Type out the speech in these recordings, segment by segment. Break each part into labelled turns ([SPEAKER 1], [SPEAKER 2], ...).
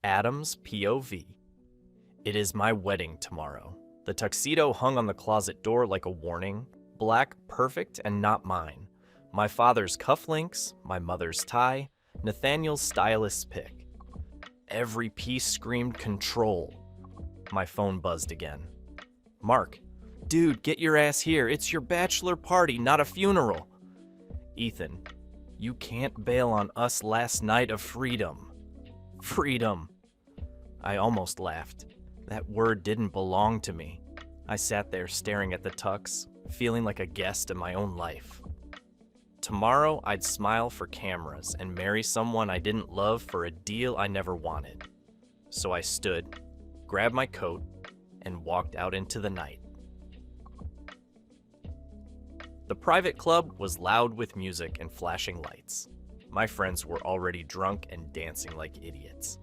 [SPEAKER 1] Adam's POV. It is my wedding tomorrow. The tuxedo hung on the closet door like a warning. Black, perfect, and not mine. My father's cufflinks, my mother's tie, Nathaniel's stylist's pick. Every piece screamed control. My phone buzzed again. Mark, dude, get your ass here. It's your bachelor party, not a funeral. Ethan, you can't bail on us last night of freedom. Freedom. I almost laughed. That word didn't belong to me. I sat there staring at the tux, feeling like a guest in my own life. Tomorrow, I'd smile for cameras and marry someone I didn't love for a deal I never wanted. So I stood, grabbed my coat, and walked out into the night. The private club was loud with music and flashing lights. My friends were already drunk and dancing like idiots.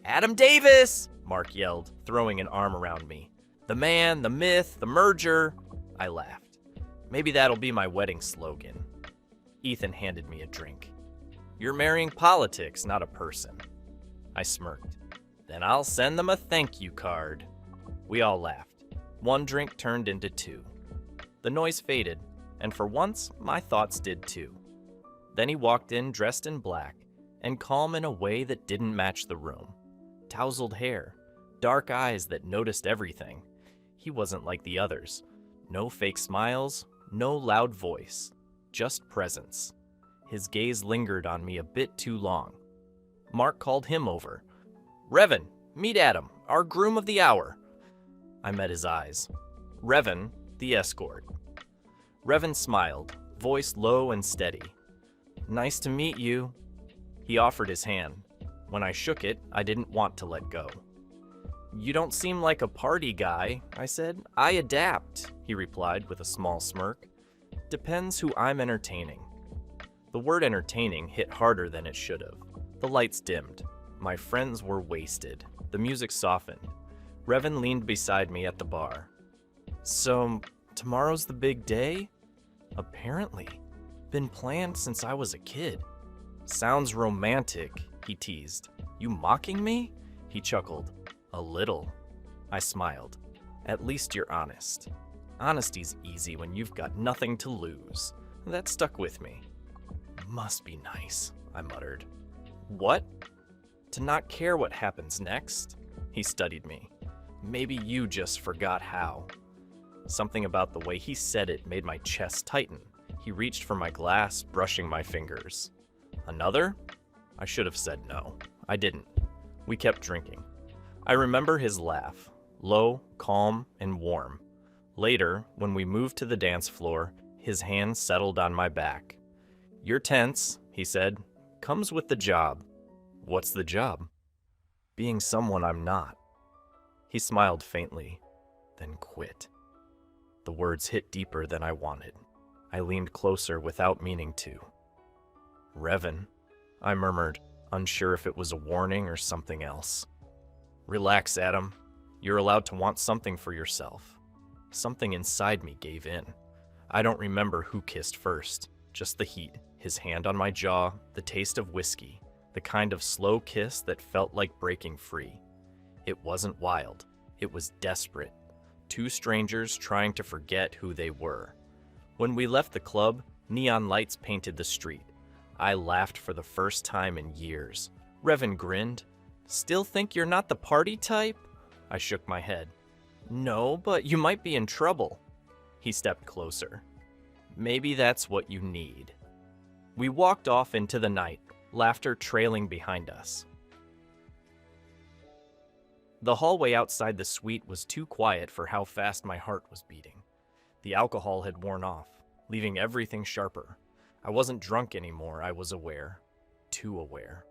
[SPEAKER 1] Adam Davis! Mark yelled, throwing an arm around me. The man, the myth, the merger. I laughed. Maybe that'll be my wedding slogan. Ethan handed me a drink. You're marrying politics, not a person. I smirked. Then I'll send them a thank you card. We all laughed. One drink turned into two. The noise faded, and for once, my thoughts did too. Then he walked in dressed in black, and calm in a way that didn't match the room. Tousled hair, dark eyes that noticed everything. He wasn't like the others. No fake smiles, no loud voice, just presence. His gaze lingered on me a bit too long. Mark called him over. Revan, meet Adam, our groom of the hour. I met his eyes. Revan, the escort. Revan smiled, voice low and steady. Nice to meet you. He offered his hand. When I shook it, I didn't want to let go. You don't seem like a party guy, I said. I adapt, he replied with a small smirk. Depends who I'm entertaining. The word entertaining hit harder than it should have. The lights dimmed. My friends were wasted. The music softened. Revan leaned beside me at the bar. So, tomorrow's the big day? Apparently. Been planned since I was a kid. Sounds romantic, he teased. You mocking me? He chuckled. A little. I smiled. At least you're honest. Honesty's easy when you've got nothing to lose. That stuck with me. Must be nice, I muttered. What? To not care what happens next? He studied me. Maybe you just forgot how. Something about the way he said it made my chest tighten. He reached for my glass, brushing my fingers. Another? I should have said no. I didn't. We kept drinking. I remember his laugh, low, calm, and warm. Later, when we moved to the dance floor, his hand settled on my back. You're tense, he said. Comes with the job. What's the job? Being someone I'm not. He smiled faintly, then quit. The words hit deeper than I wanted. I leaned closer without meaning to. Revan, I murmured, unsure if it was a warning or something else. Relax, Adam. You're allowed to want something for yourself. Something inside me gave in. I don't remember who kissed first, just the heat, his hand on my jaw, the taste of whiskey, the kind of slow kiss that felt like breaking free. It wasn't wild. It was desperate. Two strangers trying to forget who they were. When we left the club, neon lights painted the street. I laughed for the first time in years. Revan grinned. Still think you're not the party type? I shook my head. No, but you might be in trouble. He stepped closer. Maybe that's what you need. We walked off into the night, laughter trailing behind us. The hallway outside the suite was too quiet for how fast my heart was beating. The alcohol had worn off, leaving everything sharper. I wasn't drunk anymore, I was aware. Too aware.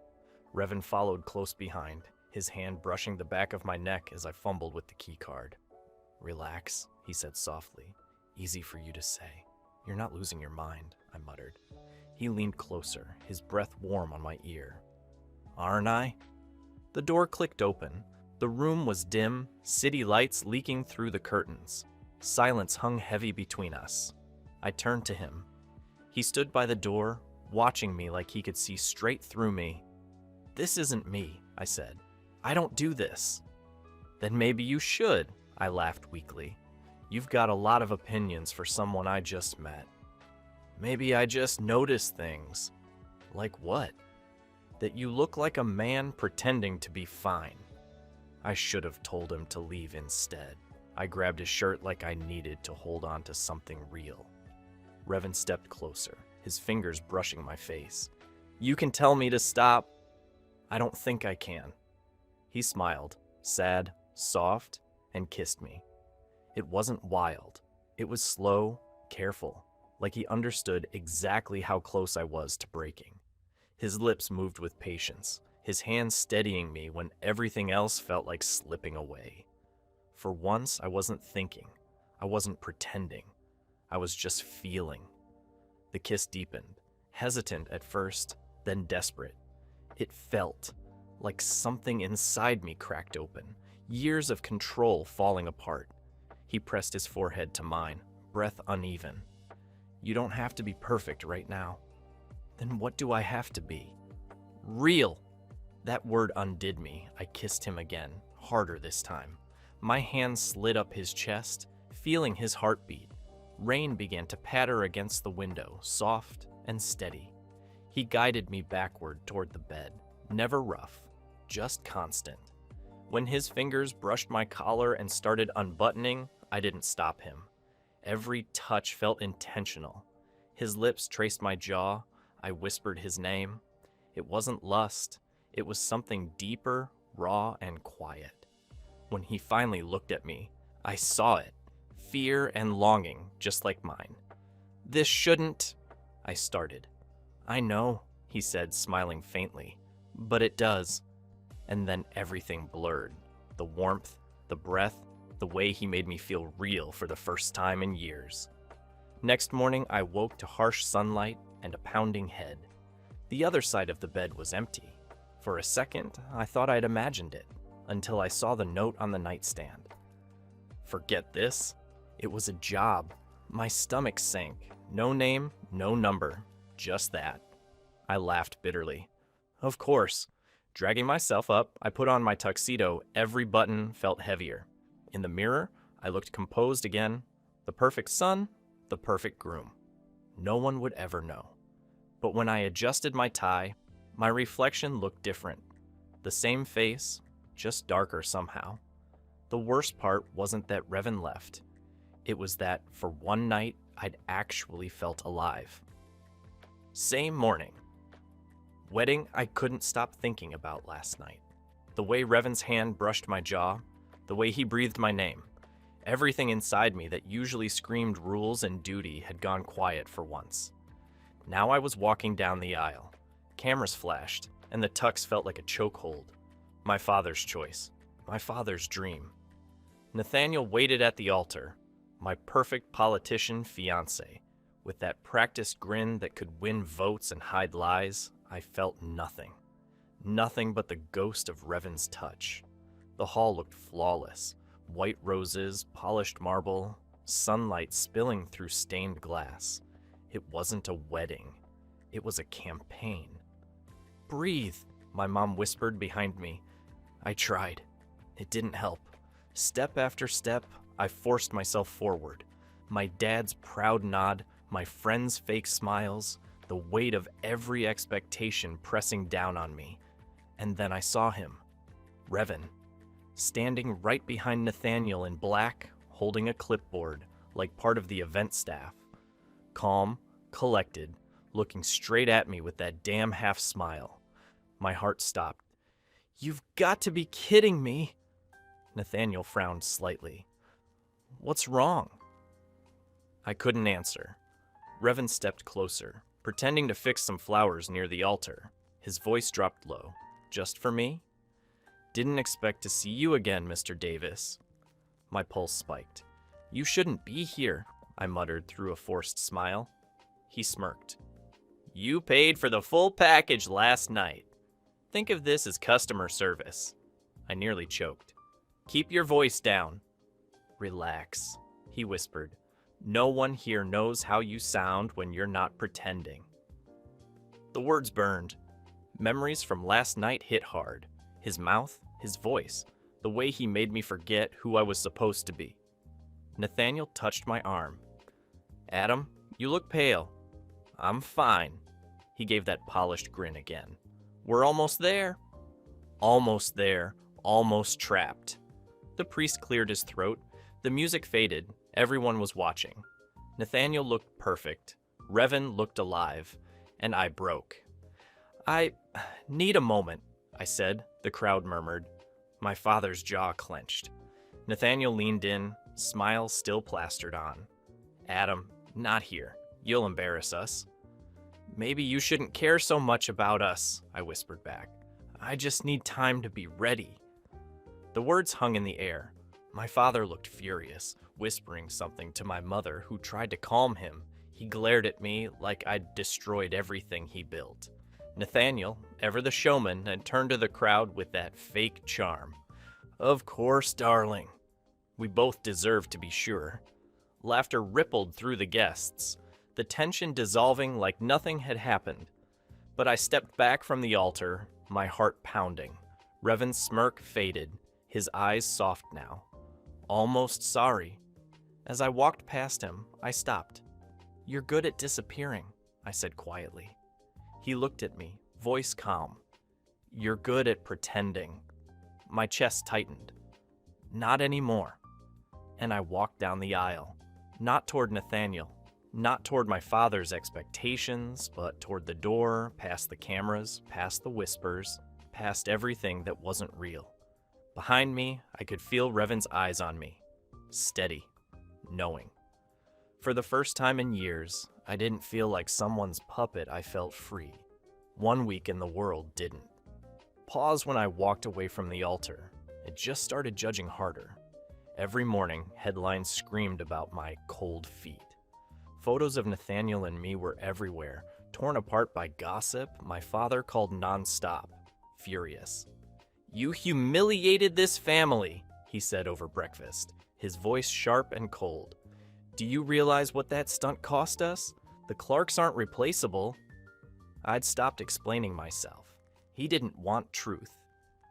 [SPEAKER 1] Revan followed close behind, his hand brushing the back of my neck as I fumbled with the key card. Relax, he said softly. Easy for you to say. You're not losing your mind, I muttered. He leaned closer, his breath warm on my ear. Aren't I? The door clicked open. The room was dim, city lights leaking through the curtains. Silence hung heavy between us. I turned to him. He stood by the door, watching me like he could see straight through me. This isn't me, I said. I don't do this. Then maybe you should, I laughed weakly. You've got a lot of opinions for someone I just met. Maybe I just notice things. Like what? That you look like a man pretending to be fine. I should have told him to leave instead. I grabbed his shirt like I needed to hold on to something real. Revan stepped closer, his fingers brushing my face. You can tell me to stop. I don't think I can. He smiled, sad, soft, and kissed me. It wasn't wild. It was slow, careful, like he understood exactly how close I was to breaking. His lips moved with patience, his hands steadying me when everything else felt like slipping away. For once, I wasn't thinking. I wasn't pretending. I was just feeling. The kiss deepened, hesitant at first, then desperate. It felt like something inside me cracked open, years of control falling apart. He pressed his forehead to mine, breath uneven. You don't have to be perfect right now. Then what do I have to be? Real. That word undid me. I kissed him again, harder this time. My hand slid up his chest, feeling his heartbeat. Rain began to patter against the window, soft and steady. He guided me backward toward the bed, never rough, just constant. When his fingers brushed my collar and started unbuttoning, I didn't stop him. Every touch felt intentional. His lips traced my jaw. I whispered his name. It wasn't lust. It was something deeper, raw, and quiet. When he finally looked at me, I saw it. Fear and longing, just like mine. This shouldn't, I started. I know, he said, smiling faintly, but it does. And then everything blurred. The warmth, the breath, the way he made me feel real for the first time in years. Next morning, I woke to harsh sunlight and a pounding head. The other side of the bed was empty. For a second, I thought I'd imagined it, until I saw the note on the nightstand. Forget this. It was a job. My stomach sank. No name, no number. Just that. I laughed bitterly. Of course. Dragging myself up, I put on my tuxedo. Every button felt heavier. In the mirror, I looked composed again. The perfect son, the perfect groom. No one would ever know. But when I adjusted my tie, my reflection looked different. The same face, just darker somehow. The worst part wasn't that Revan left. It was that, for one night, I'd actually felt alive. Same morning. Wedding I couldn't stop thinking about last night. The way Revan's hand brushed my jaw, the way he breathed my name. Everything inside me that usually screamed rules and duty had gone quiet for once. Now I was walking down the aisle. Cameras flashed, and the tux felt like a chokehold. My father's choice. My father's dream. Nathaniel waited at the altar, my perfect politician fiancé. With that practiced grin that could win votes and hide lies, I felt nothing. Nothing but the ghost of Revan's touch. The hall looked flawless. White roses, polished marble, sunlight spilling through stained glass. It wasn't a wedding. It was a campaign. Breathe, my mom whispered behind me. I tried. It didn't help. Step after step, I forced myself forward. My dad's proud nod, my friends' fake smiles, the weight of every expectation pressing down on me. And then I saw him, Revan, standing right behind Nathaniel in black, holding a clipboard like part of the event staff. Calm, collected, looking straight at me with that damn half smile. My heart stopped. You've got to be kidding me. Nathaniel frowned slightly. What's wrong? I couldn't answer. Revan stepped closer, pretending to fix some flowers near the altar. His voice dropped low. Just for me? Didn't expect to see you again, Mr. Davis. My pulse spiked. You shouldn't be here, I muttered through a forced smile. He smirked. You paid for the full package last night. Think of this as customer service. I nearly choked. Keep your voice down. Relax, he whispered. No one here knows how you sound when you're not pretending. The words burned. Memories from last night hit hard. His mouth, his voice, the way he made me forget who I was supposed to be. Nathaniel touched my arm. "Adam, you look pale." "I'm fine." He gave that polished grin again. "We're almost there." Almost there, almost trapped. The priest cleared his throat. The music faded. Everyone was watching. Nathaniel looked perfect. Revan looked alive. And I broke. "I need a moment," I said. The crowd murmured. My father's jaw clenched. Nathaniel leaned in, smile still plastered on. "Adam, not here. You'll embarrass us." "Maybe you shouldn't care so much about us," I whispered back. "I just need time to be ready." The words hung in the air. My father looked furious, whispering something to my mother, who tried to calm him. He glared at me like I'd destroyed everything he built. Nathaniel, ever the showman, had turned to the crowd with that fake charm. "Of course, darling." We both deserved to be sure. Laughter rippled through the guests, the tension dissolving like nothing had happened. But I stepped back from the altar, my heart pounding. Revan's smirk faded, his eyes soft now. Almost sorry. As I walked past him, I stopped. "You're good at disappearing," I said quietly. He looked at me, voice calm. "You're good at pretending." My chest tightened. "Not anymore." And I walked down the aisle, not toward Nathaniel, not toward my father's expectations, but toward the door, past the cameras, past the whispers, past everything that wasn't real. Behind me, I could feel Revan's eyes on me, steady, knowing. For the first time in years, I didn't feel like someone's puppet. I felt free. 1 week in the world didn't. Pause when I walked away from the altar. It just started judging harder. Every morning, headlines screamed about my cold feet. Photos of Nathaniel and me were everywhere, torn apart by gossip. My father called nonstop, furious. "You humiliated this family," he said over breakfast, his voice sharp and cold. "Do you realize what that stunt cost us? The Clarks aren't replaceable." I'd stopped explaining myself. He didn't want truth,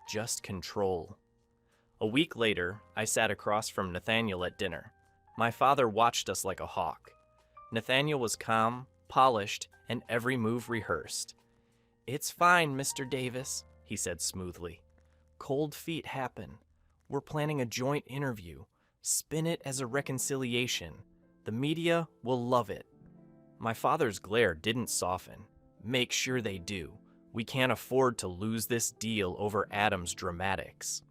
[SPEAKER 1] just control. A week later, I sat across from Nathaniel at dinner. My father watched us like a hawk. Nathaniel was calm, polished, and every move rehearsed. "It's fine, Mr. Davis," he said smoothly. "Cold feet happen. We're planning a joint interview. Spin it as a reconciliation. The media will love it." My father's glare didn't soften. "Make sure they do. We can't afford to lose this deal over Adam's dramatics."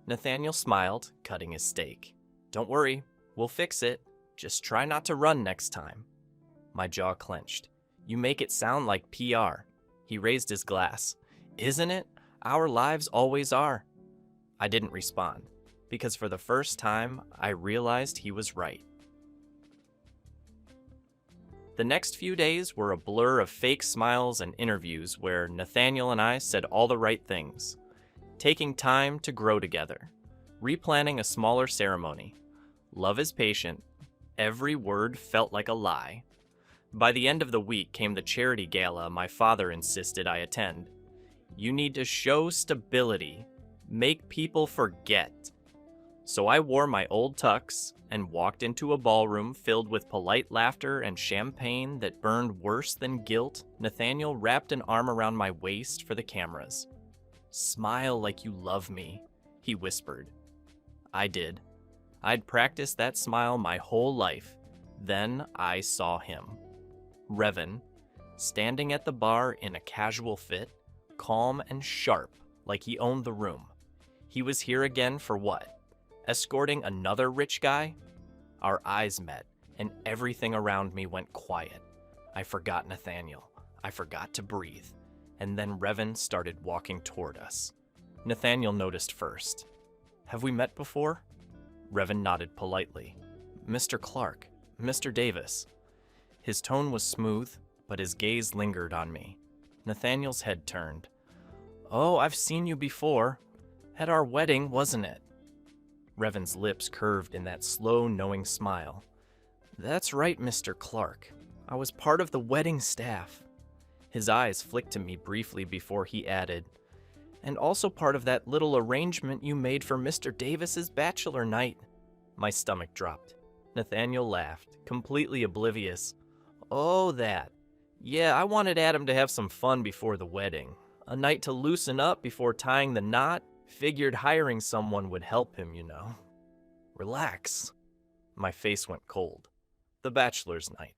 [SPEAKER 1] Nathaniel smiled, cutting his steak. "Don't worry, we'll fix it. Just try not to run next time." My jaw clenched. "You make it sound like PR." He raised his glass. "Isn't it? Our lives always are." I didn't respond, because for the first time, I realized he was right. The next few days were a blur of fake smiles and interviews where Nathaniel and I said all the right things, taking time to grow together, replanning a smaller ceremony. Love is patient. Every word felt like a lie. By the end of the week came the charity gala my father insisted I attend. You need to show stability, make people forget. So I wore my old tux and walked into a ballroom filled with polite laughter and champagne that burned worse than guilt. Nathaniel wrapped an arm around my waist for the cameras. "Smile like you love me," he whispered. I did. I'd practiced that smile my whole life. Then I saw him. Revan, standing at the bar in a casual fit, calm and sharp like he owned the room. He was here again for what? Escorting another rich guy? Our eyes met, and everything around me went quiet. I forgot Nathaniel. I forgot to breathe. And then Revan started walking toward us. Nathaniel noticed first. "Have we met before?" Revan nodded politely. "Mr. Clarke, Mr. Davis." His tone was smooth, but his gaze lingered on me. Nathaniel's head turned. "Oh, I've seen you before. At our wedding, wasn't it?" Revan's lips curved in that slow, knowing smile. "That's right, Mr. Clarke. I was part of the wedding staff." His eyes flicked to me briefly before he added, And also part of that little arrangement you made for Mr. Davis's bachelor night. My stomach dropped. Nathaniel laughed, completely oblivious. Oh, that. Yeah, I wanted Adam to have some fun before the wedding. A night to loosen up before tying the knot. Figured hiring someone would help him, you know. Relax. My face went cold. The bachelor's night.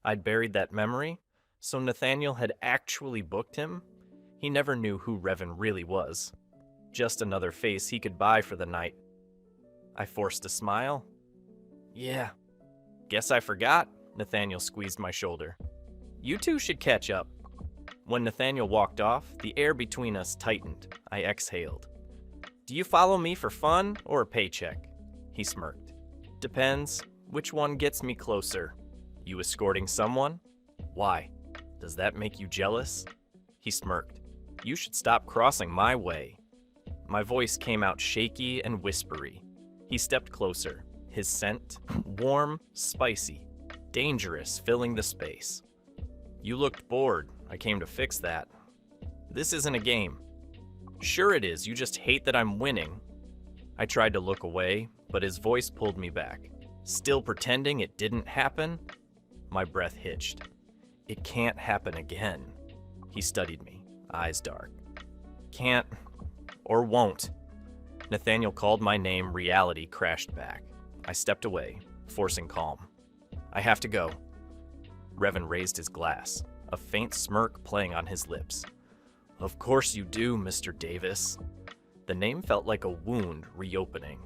[SPEAKER 1] I'd buried that memory, so Nathaniel had actually booked him. He never knew who Revan really was. Just another face he could buy for the night. I forced a smile. Yeah. Guess I forgot. Nathaniel squeezed my shoulder. You two should catch up. When Nathaniel walked off, the air between us tightened. I exhaled. Do you follow me for fun or a paycheck? He smirked. Depends. Which one gets me closer? You escorting someone? Why? Does that make you jealous? He smirked. You should stop crossing my way. My voice came out shaky and whispery. He stepped closer, his scent warm, spicy, dangerous, filling the space. You looked bored. I came to fix that. This isn't a game. Sure it is, you just hate that I'm winning. I tried to look away, but his voice pulled me back. Still pretending it didn't happen? My breath hitched. It can't happen again. He studied me, eyes dark. Can't, or won't. Nathaniel called my name, reality crashed back. I stepped away, forcing calm. I have to go. Revan raised his glass, a faint smirk playing on his lips. Of course you do, Mr. Davis. The name felt like a wound reopening.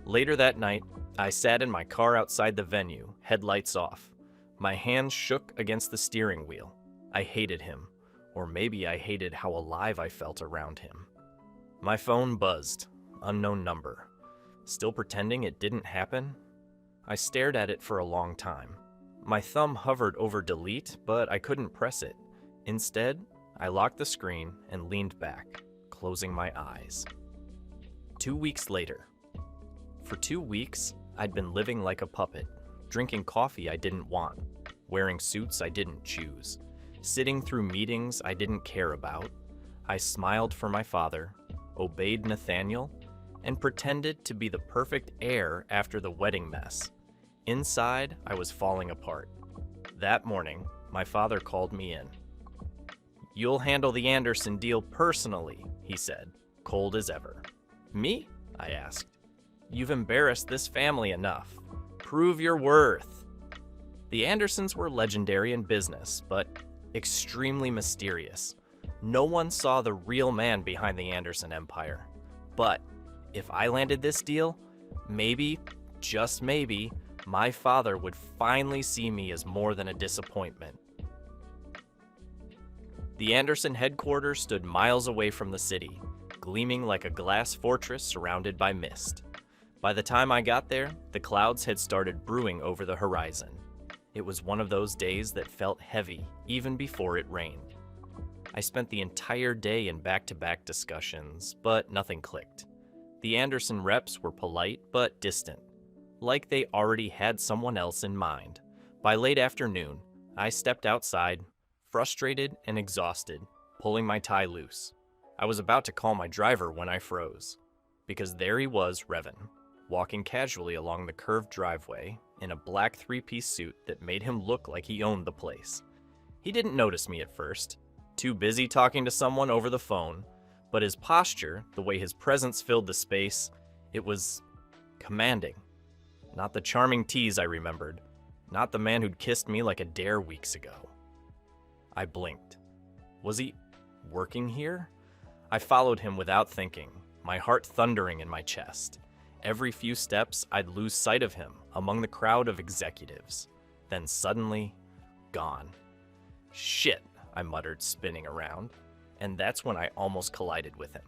[SPEAKER 1] Later that night, I sat in my car outside the venue, headlights off. My hands shook against the steering wheel. I hated him, or maybe I hated how alive I felt around him. My phone buzzed, unknown number. Still pretending it didn't happen? I stared at it for a long time. My thumb hovered over delete, but I couldn't press it. Instead, I locked the screen and leaned back, closing my eyes. 2 weeks later. For 2 weeks, I'd been living like a puppet, drinking coffee I didn't want, wearing suits I didn't choose, sitting through meetings I didn't care about. I smiled for my father, obeyed Nathaniel, and pretended to be the perfect heir after the wedding mess. Inside, I was falling apart. That morning, my father called me in. You'll handle the Anderson deal personally, he said, cold as ever. Me? I asked. You've embarrassed this family enough. Prove your worth. The Andersons were legendary in business, but extremely mysterious. No one saw the real man behind the Anderson empire. But if I landed this deal, maybe, just maybe, my father would finally see me as more than a disappointment. The Anderson headquarters stood miles away from the city, gleaming like a glass fortress surrounded by mist. By the time I got there, the clouds had started brewing over the horizon. It was one of those days that felt heavy, even before it rained. I spent the entire day in back-to-back discussions, but nothing clicked. The Anderson reps were polite but distant, like they already had someone else in mind. By late afternoon, I stepped outside, frustrated and exhausted, pulling my tie loose. I was about to call my driver when I froze, because there he was, Revan, walking casually along the curved driveway in a black three-piece suit that made him look like he owned the place. He didn't notice me at first, too busy talking to someone over the phone, but his posture, the way his presence filled the space, it was commanding. Not the charming tease I remembered, not the man who'd kissed me like a dare weeks ago. I blinked. Was he working here? I followed him without thinking, my heart thundering in my chest. Every few steps, I'd lose sight of him among the crowd of executives. Then suddenly, gone. Shit, I muttered, spinning around. And that's when I almost collided with him.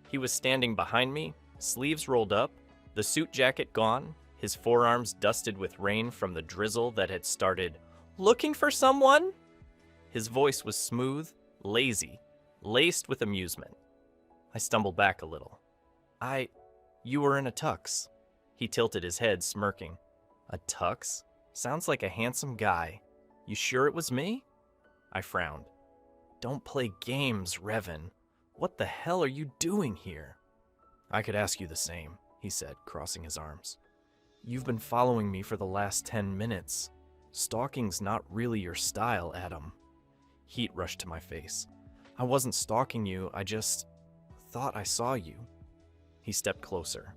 [SPEAKER 1] He was standing behind me, sleeves rolled up, the suit jacket gone, his forearms dusted with rain from the drizzle that had started. Looking for someone? His voice was smooth, lazy, laced with amusement. I stumbled back a little. You were in a tux. He tilted his head, smirking. A tux? Sounds like a handsome guy. You sure it was me? I frowned. Don't play games, Revan. What the hell are you doing here? I could ask you the same, he said, crossing his arms. You've been following me for the last 10 minutes. Stalking's not really your style, Adam. Heat rushed to my face. I wasn't stalking you, I just thought I saw you. He stepped closer,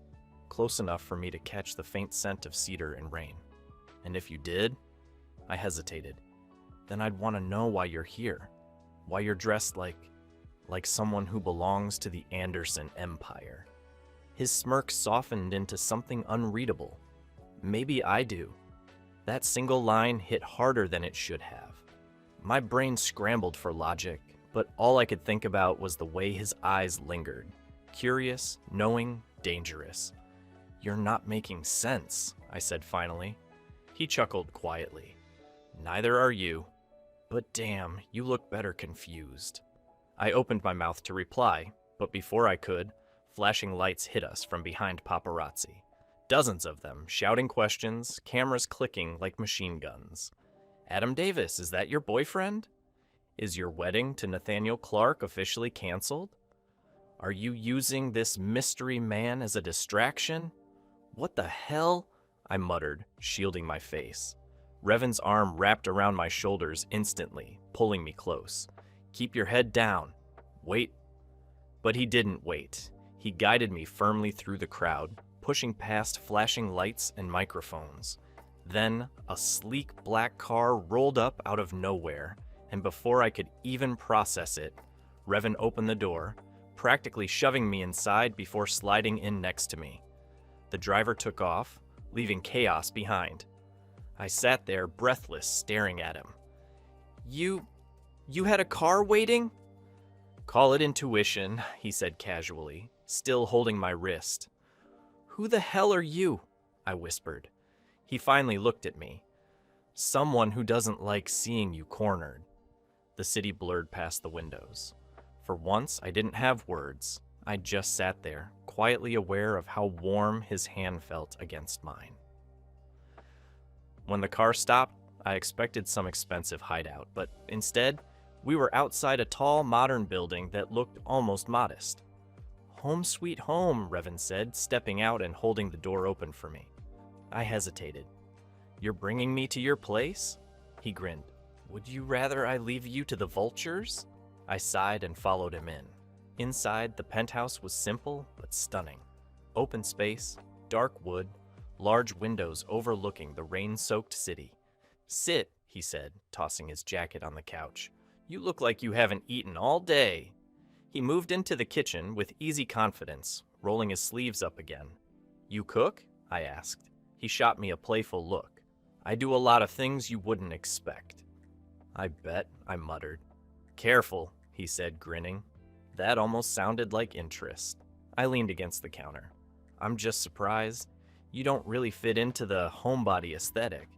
[SPEAKER 1] close enough for me to catch the faint scent of cedar and rain. And if you did? I hesitated. Then I'd want to know why you're here. Why you're dressed like someone who belongs to the Anderson Empire. His smirk softened into something unreadable. Maybe I do. That single line hit harder than it should have. My brain scrambled for logic, but all I could think about was the way his eyes lingered. Curious, knowing, dangerous. You're not making sense, I said finally. He chuckled quietly. Neither are you. But damn, you look better confused. I opened my mouth to reply, but before I could, flashing lights hit us from behind paparazzi. Dozens of them, shouting questions, cameras clicking like machine guns. Adam Davis, is that your boyfriend? Is your wedding to Nathaniel Clarke officially canceled? Are you using this mystery man as a distraction? What the hell? I muttered, shielding my face. Revan's arm wrapped around my shoulders instantly, pulling me close. Keep your head down. Wait. But he didn't wait. He guided me firmly through the crowd, pushing past flashing lights and microphones. Then, a sleek black car rolled up out of nowhere, and before I could even process it, Revan opened the door, practically shoving me inside before sliding in next to me. The driver took off, leaving chaos behind. I sat there, breathless, staring at him. You had a car waiting? Call it intuition, he said casually, still holding my wrist. Who the hell are you? I whispered. He finally looked at me. Someone who doesn't like seeing you cornered. The city blurred past the windows. For once, I didn't have words. I just sat there, quietly aware of how warm his hand felt against mine. When the car stopped, I expected some expensive hideout, but instead, we were outside a tall, modern building that looked almost modest. Home sweet home, Revan said, stepping out and holding the door open for me. I hesitated. You're bringing me to your place? He grinned. Would you rather I leave you to the vultures? I sighed and followed him in. Inside, the penthouse was simple but stunning. Open space, dark wood, large windows overlooking the rain-soaked city. Sit, he said, tossing his jacket on the couch. You look like you haven't eaten all day. He moved into the kitchen with easy confidence, rolling his sleeves up again. You cook? I asked. He shot me a playful look. I do a lot of things you wouldn't expect. I bet, I muttered. Careful, he said, grinning. That almost sounded like interest. I leaned against the counter. I'm just surprised. You don't really fit into the homebody aesthetic.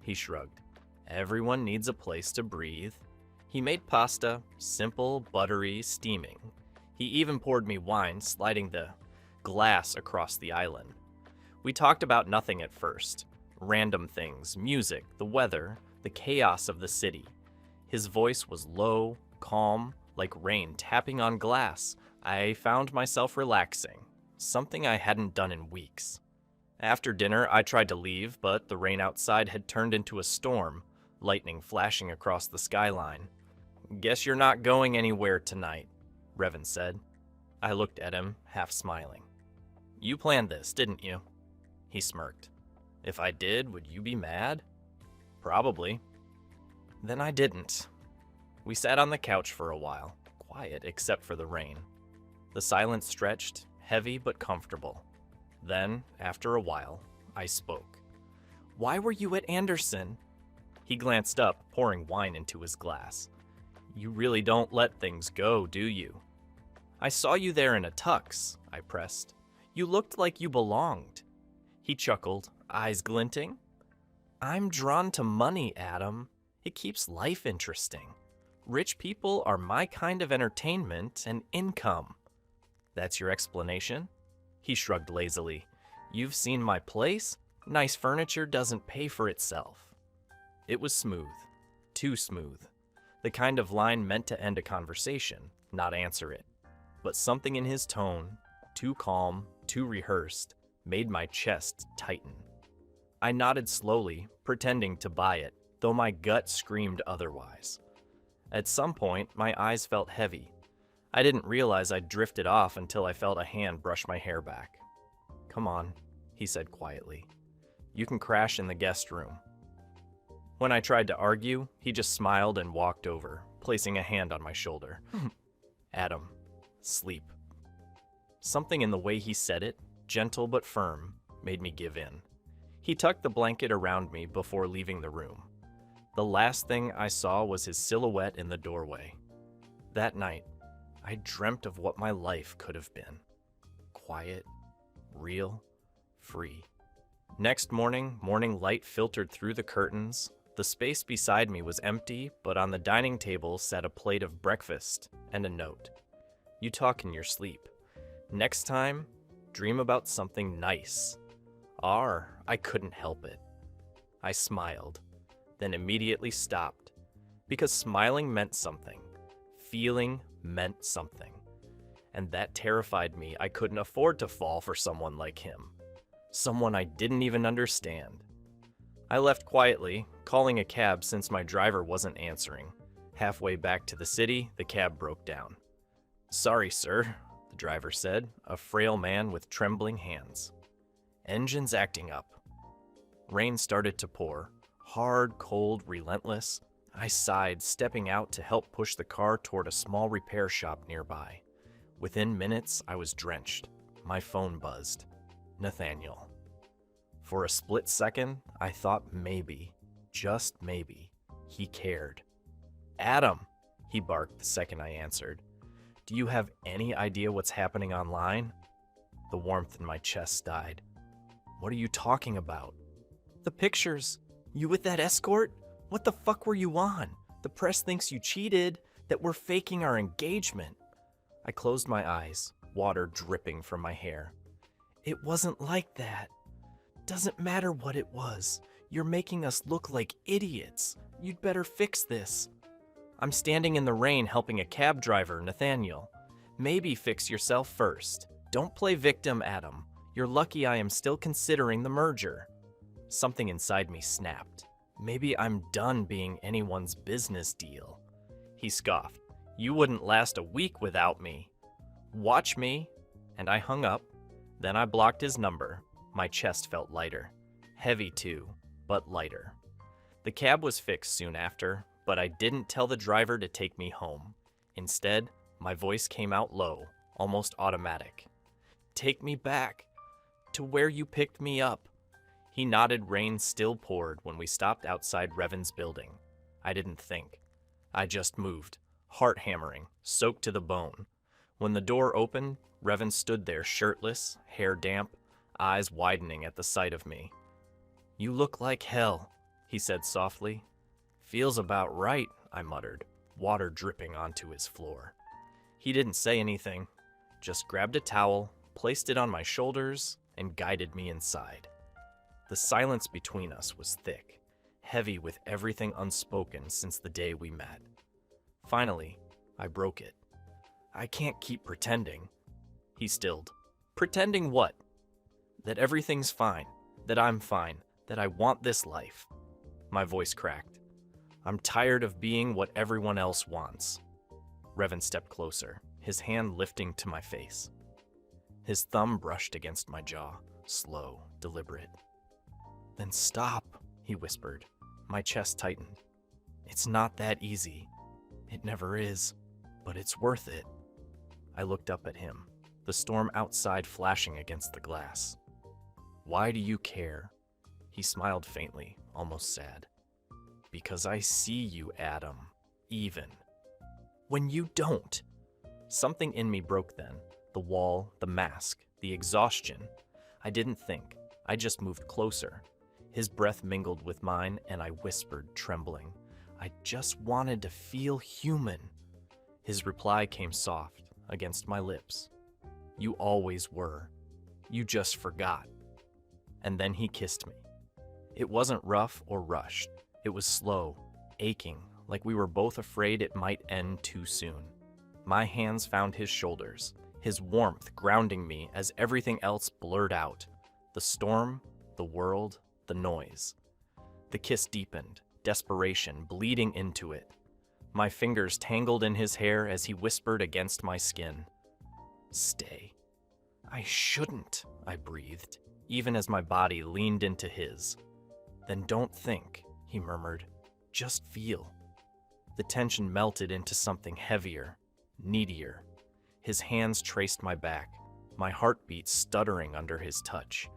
[SPEAKER 1] He shrugged. Everyone needs a place to breathe. He made pasta, simple, buttery, steaming. He even poured me wine, sliding the glass across the island. We talked about nothing at first. Random things, music, the weather, the chaos of the city. His voice was low, calm, like rain tapping on glass. I found myself relaxing, something I hadn't done in weeks. After dinner, I tried to leave, but the rain outside had turned into a storm, lightning flashing across the skyline. Guess you're not going anywhere tonight, Revan said. I looked at him, half smiling. You planned this, didn't you? He smirked. If I did, would you be mad? Probably. Then I didn't. We sat on the couch for a while, quiet except for the rain. The silence stretched, heavy but comfortable. Then, after a while, I spoke. Why were you at Anderson? He glanced up, pouring wine into his glass. You really don't let things go, do you? I saw you there in a tux, I pressed. You looked like you belonged. He chuckled, eyes glinting. I'm drawn to money, Adam. It keeps life interesting. Rich people are my kind of entertainment and income. That's your explanation? He shrugged lazily. You've seen my place? Nice furniture doesn't pay for itself. It was smooth. Too smooth. The kind of line meant to end a conversation, not answer it. But something in his tone, too calm, too rehearsed, made my chest tighten. I nodded slowly, pretending to buy it, though my gut screamed otherwise. At some point, my eyes felt heavy. I didn't realize I'd drifted off until I felt a hand brush my hair back. "Come on," he said quietly. "You can crash in the guest room." When I tried to argue, he just smiled and walked over, placing a hand on my shoulder. "Adam, sleep." Something in the way he said it, gentle but firm, made me give in. He tucked the blanket around me before leaving the room. The last thing I saw was his silhouette in the doorway. That night, I dreamt of what my life could have been. Quiet, real, free. Next morning, morning light filtered through the curtains. The space beside me was empty, but on the dining table sat a plate of breakfast and a note. "You talk in your sleep. Next time, dream about something nice." I couldn't help it. I smiled, then immediately stopped, because smiling meant something. Feeling meant something. And that terrified me. I couldn't afford to fall for someone like him. Someone I didn't even understand. I left quietly, calling a cab since my driver wasn't answering. Halfway back to the city, the cab broke down. "Sorry, sir," the driver said, a frail man with trembling hands. "Engine's acting up." Rain started to pour, hard, cold, relentless. I sighed, stepping out to help push the car toward a small repair shop nearby. Within minutes, I was drenched. My phone buzzed. Nathaniel. For a split second, I thought maybe, just maybe, he cared. "Adam," he barked the second I answered. "Do you have any idea what's happening online?" The warmth in my chest died. "What are you talking about?" "The pictures. You with that escort? What the fuck were you on? The press thinks you cheated, that we're faking our engagement." I closed my eyes, water dripping from my hair. "It wasn't like that. Doesn't matter what it was. You're making us look like idiots. You'd better fix this." "I'm standing in the rain helping a cab driver, Nathaniel. Maybe fix yourself first. Don't play victim, Adam. You're lucky I am still considering the merger." Something inside me snapped. Maybe I'm done being anyone's business deal. He scoffed. "You wouldn't last a week without me. Watch me." And I hung up. Then I blocked his number. My chest felt lighter. Heavy too, but lighter. The cab was fixed soon after, but I didn't tell the driver to take me home. Instead, my voice came out low, almost automatic. "Take me back to where you picked me up." He nodded. Rain still poured when we stopped outside Revan's building. I didn't think. I just moved, heart hammering, soaked to the bone. When the door opened, Revan stood there shirtless, hair damp, eyes widening at the sight of me. "You look like hell," he said softly. "Feels about right," I muttered, water dripping onto his floor. He didn't say anything, just grabbed a towel, placed it on my shoulders, and guided me inside. The silence between us was thick, heavy with everything unspoken since the day we met. Finally, I broke it. "I can't keep pretending." He stilled. "Pretending what?" "That everything's fine, that I'm fine, that I want this life." My voice cracked. "I'm tired of being what everyone else wants." Revan stepped closer, his hand lifting to my face. His thumb brushed against my jaw, slow, deliberate. "Then stop," he whispered. My chest tightened. "It's not that easy. It never is, but it's worth it." I looked up at him, the storm outside flashing against the glass. "Why do you care?" He smiled faintly, almost sad. "Because I see you, Adam, even. When you don't." Something in me broke then. The wall, the mask, the exhaustion. I didn't think. I just moved closer. His breath mingled with mine, and I whispered, trembling, "I just wanted to feel human." His reply came soft, against my lips. "You always were. You just forgot." And then he kissed me. It wasn't rough or rushed. It was slow, aching, like we were both afraid it might end too soon. My hands found his shoulders, his warmth grounding me as everything else blurred out. The storm, the world, the noise. The kiss deepened, desperation bleeding into it. My fingers tangled in his hair as he whispered against my skin. Stay. I shouldn't, I breathed, even as my body leaned into his. Then don't think, he murmured. Just feel. The tension melted into something heavier, needier. His hands traced my back, my heartbeat stuttering under his touch.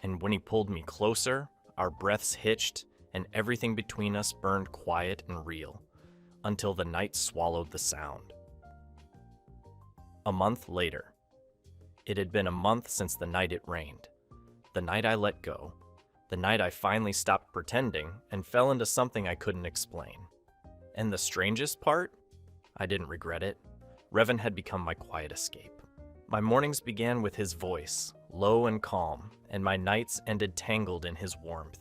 [SPEAKER 1] And when he pulled me closer, our breaths hitched, and everything between us burned quiet and real, until the night swallowed the sound. A month later. It had been a month since the night it rained. The night I let go. The night I finally stopped pretending and fell into something I couldn't explain. And the strangest part? I didn't regret it. Revan had become my quiet escape. My mornings began with his voice, low and calm, and my nights ended tangled in his warmth.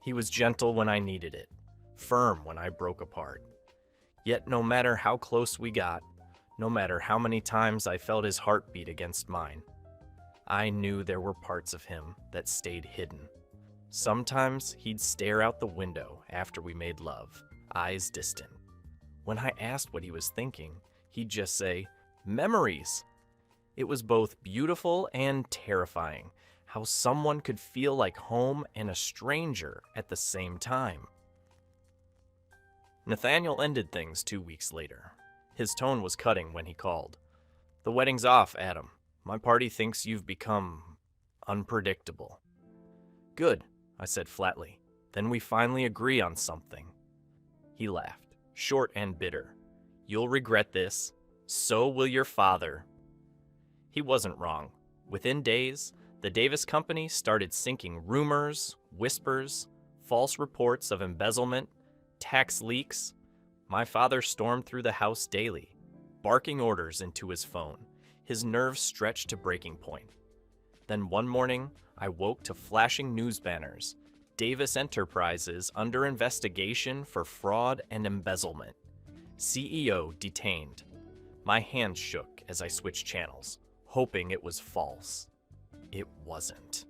[SPEAKER 1] He was gentle when I needed it, firm when I broke apart. Yet no matter how close we got, no matter how many times I felt his heartbeat against mine, I knew there were parts of him that stayed hidden. Sometimes he'd stare out the window after we made love, eyes distant. When I asked what he was thinking, he'd just say, "Memories." It was both beautiful and terrifying, how someone could feel like home and a stranger at the same time. Nathaniel ended things 2 weeks later. His tone was cutting when he called. "The wedding's off, Adam. My party thinks you've become unpredictable." "Good," I said flatly. "Then we finally agree on something." He laughed, short and bitter. "You'll regret this. So will your father." He wasn't wrong. Within days, the Davis Company started sinking rumors, whispers, false reports of embezzlement, tax leaks. My father stormed through the house daily, barking orders into his phone, his nerves stretched to breaking point. Then one morning, I woke to flashing news banners. Davis Enterprises under investigation for fraud and embezzlement. CEO detained. My hands shook as I switched channels, hoping it was false. It wasn't.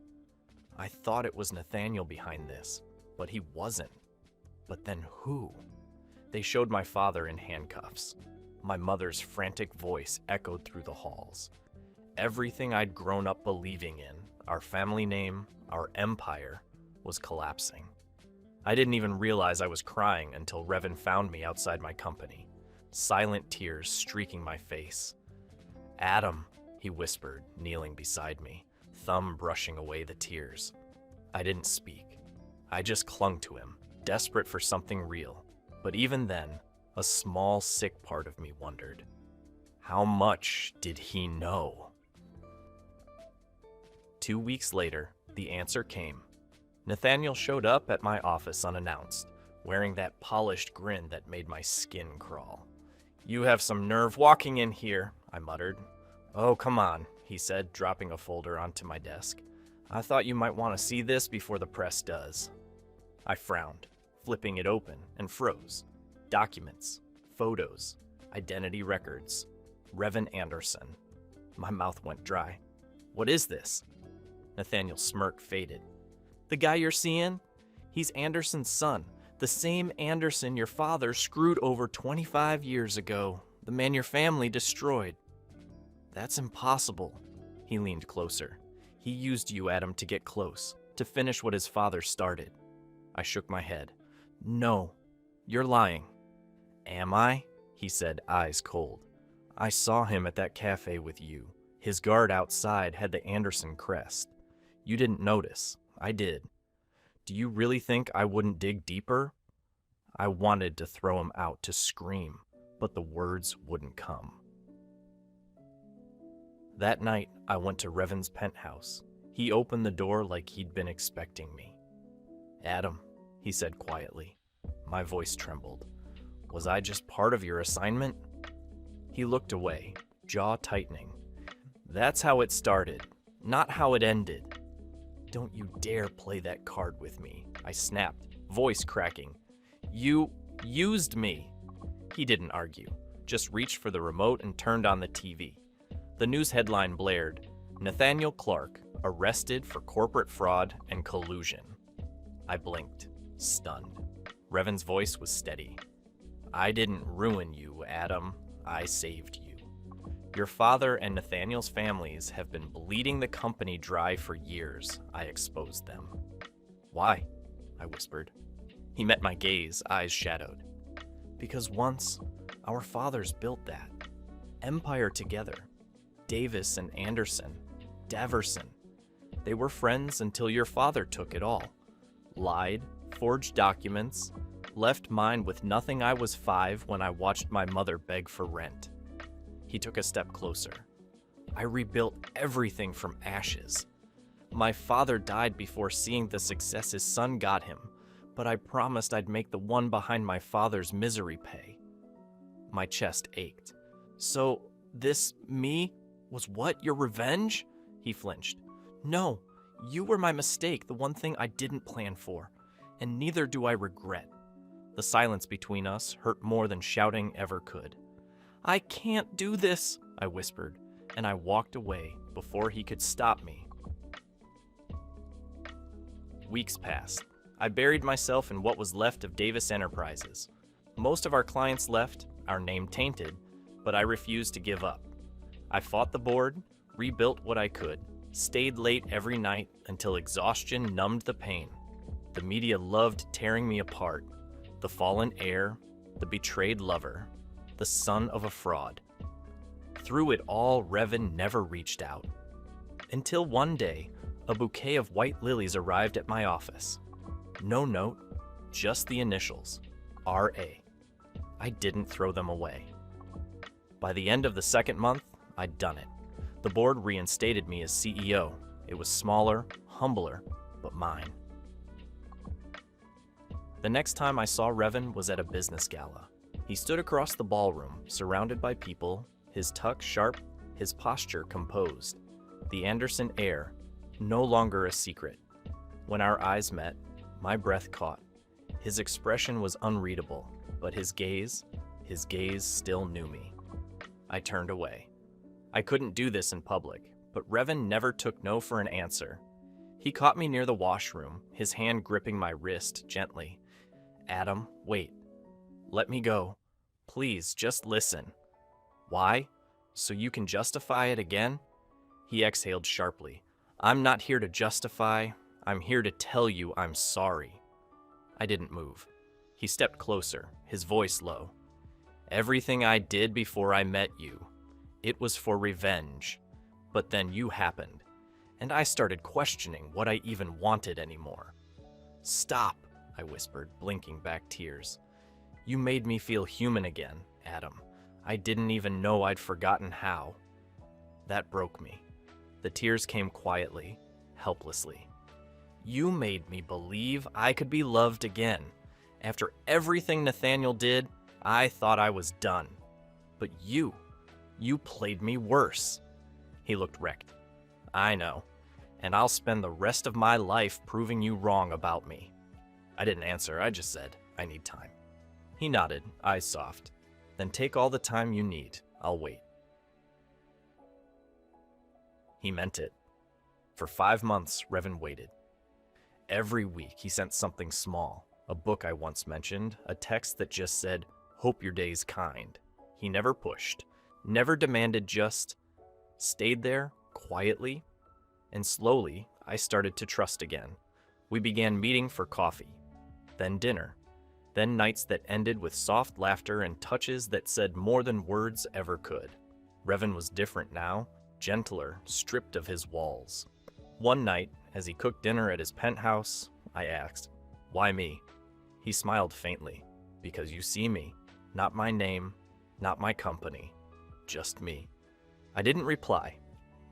[SPEAKER 1] I thought it was Nathaniel behind this, but he wasn't. But then who? They showed my father in handcuffs. My mother's frantic voice echoed through the halls. Everything I'd grown up believing in, our family name, our empire, was collapsing. I didn't even realize I was crying until Revan found me outside my company, silent tears streaking my face. "Adam," he whispered, kneeling beside me, thumb brushing away the tears. I didn't speak. I just clung to him, desperate for something real. But even then, a small, sick part of me wondered, how much did he know? 2 weeks later, the answer came. Nathaniel showed up at my office unannounced, wearing that polished grin that made my skin crawl. "You have some nerve walking in here," I muttered. "Oh, come on," he said, dropping a folder onto my desk. "I thought you might want to see this before the press does." I frowned, flipping it open, and froze. Documents, photos, identity records. Revan Anderson. My mouth went dry. "What is this?" Nathaniel's smirk faded. "The guy you're seeing? He's Anderson's son, the same Anderson your father screwed over 25 years ago, the man your family destroyed." "That's impossible." He leaned closer. "He used you, Adam, to get close, to finish what his father started." I shook my head. "No, you're lying." "Am I?" he said, eyes cold. "I saw him at that cafe with you. His guard outside had the Anderson crest. You didn't notice. I did. Do you really think I wouldn't dig deeper?" I wanted to throw him out, to scream, but the words wouldn't come. That night, I went to Revan's penthouse. He opened the door like he'd been expecting me. "Adam," he said quietly. My voice trembled. "Was I just part of your assignment?" He looked away, jaw tightening. "That's how it started, not how it ended." "Don't you dare play that card with me," I snapped, voice cracking. You Used me. He didn't argue, just reached for the remote and turned on the TV. The news headline blared, Nathaniel Clarke, arrested for corporate fraud and collusion. I blinked, stunned. Revan's voice was steady. I didn't ruin you, Adam. I saved you. Your father and Nathaniel's families have been bleeding the company dry for years. I exposed them. Why? I whispered. He met my gaze, eyes shadowed. Because once, our fathers built that. Empire together. Davis and Anderson. Daverson. They were friends until your father took it all. Lied, forged documents, left mine with nothing. I was 5 when I watched my mother beg for rent. He took a step closer. I rebuilt everything from ashes. My father died before seeing the success his son got him, but I promised I'd make the one behind my father's misery pay. My chest ached. So, this me was what, your revenge? He flinched. No, you were my mistake, the one thing I didn't plan for, and neither do I regret. The silence between us hurt more than shouting ever could. I can't do this, I whispered, and I walked away before he could stop me. Weeks passed. I buried myself in what was left of Davis Enterprises. Most of our clients left, our name tainted, but I refused to give up. I fought the board, rebuilt what I could, stayed late every night until exhaustion numbed the pain. The media loved tearing me apart. The fallen heir, the betrayed lover, the son of a fraud. Through it all, Revan never reached out. Until one day, a bouquet of white lilies arrived at my office. No note, just the initials, R.A. I didn't throw them away. By the end of the second month, I'd done it. The board reinstated me as CEO. It was smaller, humbler, but mine. The next time I saw Revan was at a business gala. He stood across the ballroom, surrounded by people, his tuck sharp, his posture composed. The Anderson air, no longer a secret. When our eyes met, my breath caught. His expression was unreadable, but his gaze still knew me. I turned away. I couldn't do this in public, but Revan never took no for an answer. He caught me near the washroom, his hand gripping my wrist gently. Adam, wait. Let me go. Please, just listen. Why? So you can justify it again? He exhaled sharply. I'm not here to justify. I'm here to tell you I'm sorry. I didn't move. He stepped closer, his voice low. Everything I did before I met you, it was for revenge. But then you happened, and I started questioning what I even wanted anymore. Stop, I whispered, blinking back tears. You made me feel human again, Adam. I didn't even know I'd forgotten how. That broke me. The tears came quietly, helplessly. You made me believe I could be loved again. After everything Nathaniel did, I thought I was done. But you played me worse. He looked wrecked. I know, and I'll spend the rest of my life proving you wrong about me. I didn't answer, I just said, I need time. He nodded, eyes soft. Then take all the time you need. I'll wait. He meant it. For 5 months, Revan waited. Every week, he sent something small. A book I once mentioned, a text that just said, hope your day's kind. He never pushed, never demanded, just stayed there, quietly. And slowly, I started to trust again. We began meeting for coffee, then dinner. Then nights that ended with soft laughter and touches that said more than words ever could. Revan was different now, gentler, stripped of his walls. One night, as he cooked dinner at his penthouse, I asked, why me? He smiled faintly, because you see me, not my name, not my company, just me. I didn't reply.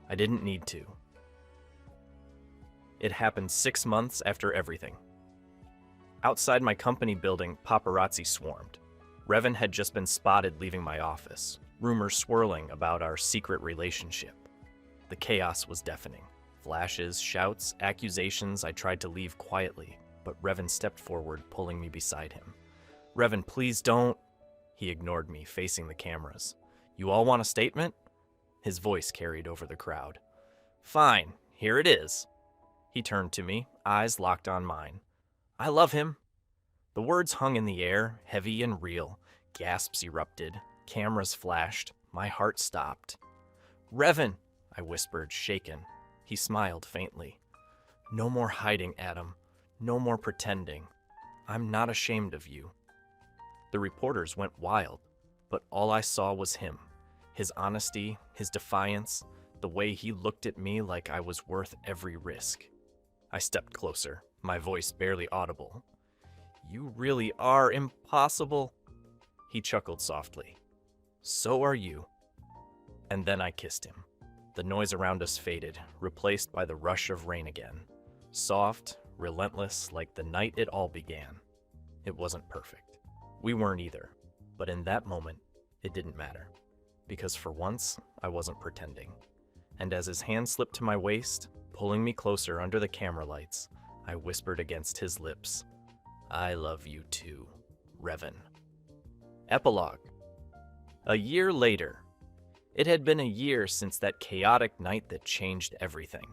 [SPEAKER 1] I didn't need to. It happened 6 months after everything. Outside my company building, paparazzi swarmed. Revan had just been spotted leaving my office, rumors swirling about our secret relationship. The chaos was deafening. Flashes, shouts, accusations. I tried to leave quietly, but Revan stepped forward, pulling me beside him. Revan, please don't. He ignored me, facing the cameras. You all want a statement? His voice carried over the crowd. Fine, here it is. He turned to me, eyes locked on mine. I love him. The words hung in the air, heavy and real. Gasps erupted. Cameras flashed. My heart stopped. Revan, I whispered, shaken. He smiled faintly. No more hiding, Adam. No more pretending. I'm not ashamed of you. The reporters went wild, but all I saw was him. His honesty, his defiance, the way he looked at me like I was worth every risk. I stepped closer, my voice barely audible. You really are impossible. He chuckled softly. So are you. And then I kissed him. The noise around us faded, replaced by the rush of rain again. Soft, relentless, like the night it all began. It wasn't perfect. We weren't either. But in that moment, it didn't matter. Because for once, I wasn't pretending. And as his hand slipped to my waist, pulling me closer under the camera lights, I whispered against his lips, I love you too, Revan. Epilogue. A year later. It had been a year since that chaotic night that changed everything.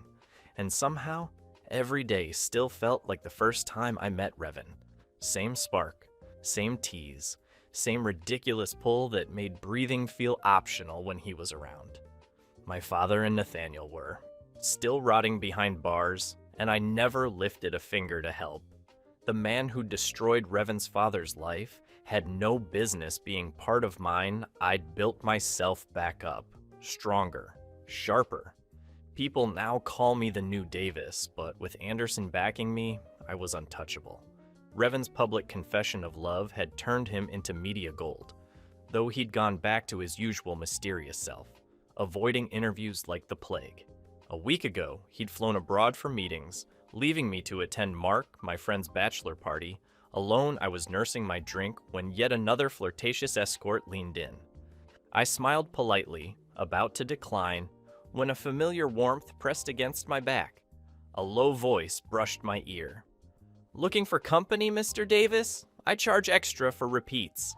[SPEAKER 1] And somehow, every day still felt like the first time I met Revan. Same spark, same tease, same ridiculous pull that made breathing feel optional when he was around. My father and Nathaniel were still rotting behind bars, and I never lifted a finger to help. The man who destroyed Revan's father's life had no business being part of mine. I'd built myself back up, stronger, sharper. People now call me the new Davis, but with Anderson backing me, I was untouchable. Revan's public confession of love had turned him into media gold, though he'd gone back to his usual mysterious self, avoiding interviews like the plague. A week ago, he'd flown abroad for meetings, leaving me to attend Mark, my friend's bachelor party. Alone, I was nursing my drink when yet another flirtatious escort leaned in. I smiled politely, about to decline, when a familiar warmth pressed against my back. A low voice brushed my ear. Looking for company, Mr. Davis? I charge extra for repeats.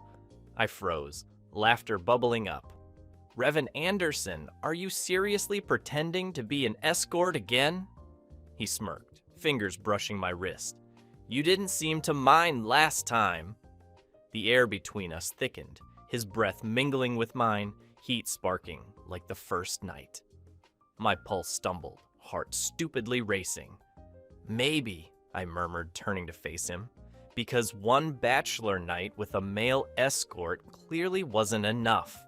[SPEAKER 1] I froze, laughter bubbling up. Revan Anderson, are you seriously pretending to be an escort again? He smirked, fingers brushing my wrist. You didn't seem to mind last time. The air between us thickened, his breath mingling with mine, heat sparking like the first night. My pulse stumbled, heart stupidly racing. Maybe, I murmured, turning to face him, because one bachelor night with a male escort clearly wasn't enough.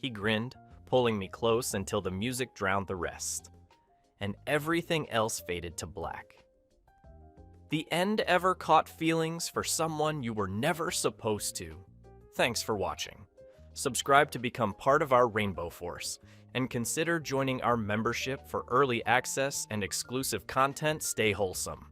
[SPEAKER 1] He grinned, pulling me close until the music drowned the rest, and everything else faded to black. The end ever caught feelings for someone you were never supposed to? Thanks for watching. Subscribe to become part of our Rainbow Force, and consider joining our membership for early access and exclusive content. Stay wholesome.